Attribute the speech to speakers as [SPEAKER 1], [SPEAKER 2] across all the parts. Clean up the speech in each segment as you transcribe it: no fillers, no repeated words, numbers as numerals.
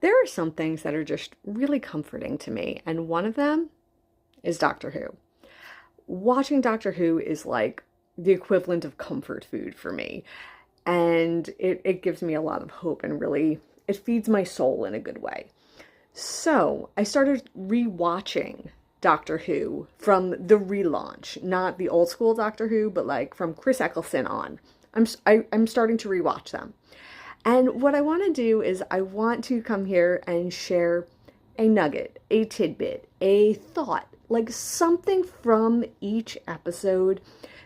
[SPEAKER 1] There are some things that are just really comforting to me, and one of them is Doctor Who. Watching Doctor Who is like the equivalent of comfort food for me, and it gives me a lot of hope and really, it feeds my soul in a good way. So I started rewatching Doctor Who from the relaunch, not the old school Doctor Who, but like from Chris Eccleston on. I'm starting to rewatch them. And what I want to do is I want to come here and share a nugget, a tidbit, a thought, like something from each episode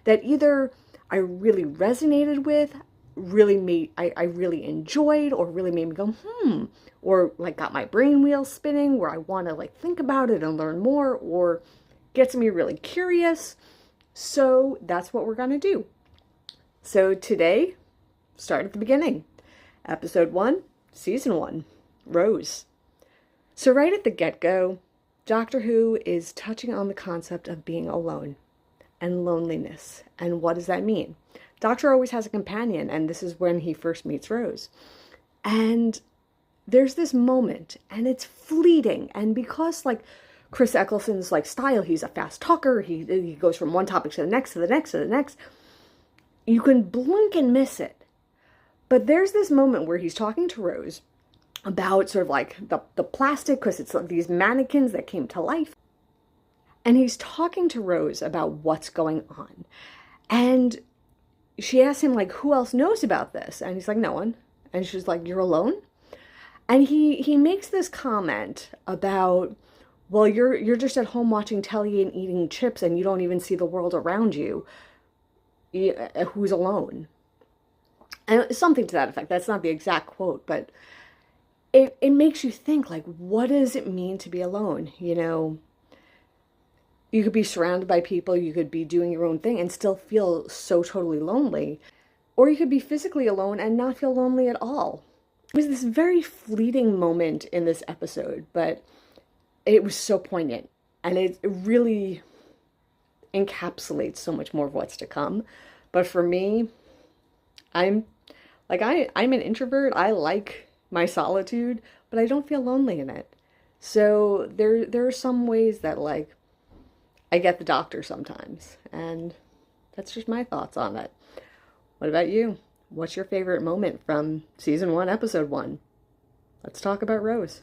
[SPEAKER 1] that either I really resonated with, I really enjoyed, or really made me go, or like got my brain wheels spinning where I want to like think about it and learn more, or gets me really curious. So that's what we're going to do. So today, start at the beginning. Episode 1, Season 1, Rose. So right at the get-go, Doctor Who is touching on the concept of being alone and loneliness. And what does that mean? Doctor always has a companion, and this is when he first meets Rose. And there's this moment, and it's fleeting. And because, like, Chris Eccleston's, like, style, he's a fast talker, he goes from one topic to the next, to the next, to the next, you can blink and miss it. But there's this moment where he's talking to Rose about sort of like the plastic, because it's like these mannequins that came to life. And he's talking to Rose about what's going on. And she asks him, like, who else knows about this? And he's like, no one. And she's like, you're alone? And he makes this comment about, well, you're just at home watching telly and eating chips and you don't even see the world around you. Who's alone? And something to that effect. That's not the exact quote, but it makes you think, like, what does it mean to be alone? You know, you could be surrounded by people, you could be doing your own thing and still feel so totally lonely. Or you could be physically alone and not feel lonely at all. It was this very fleeting moment in this episode, but it was so poignant. And it really encapsulates so much more of what's to come. But for me, I'm an introvert. I like my solitude, but I don't feel lonely in it. So there are some ways that, like, I get the doctor sometimes, and that's just my thoughts on it. What about you? What's your favorite moment from Season 1, Episode 1? Let's talk about Rose.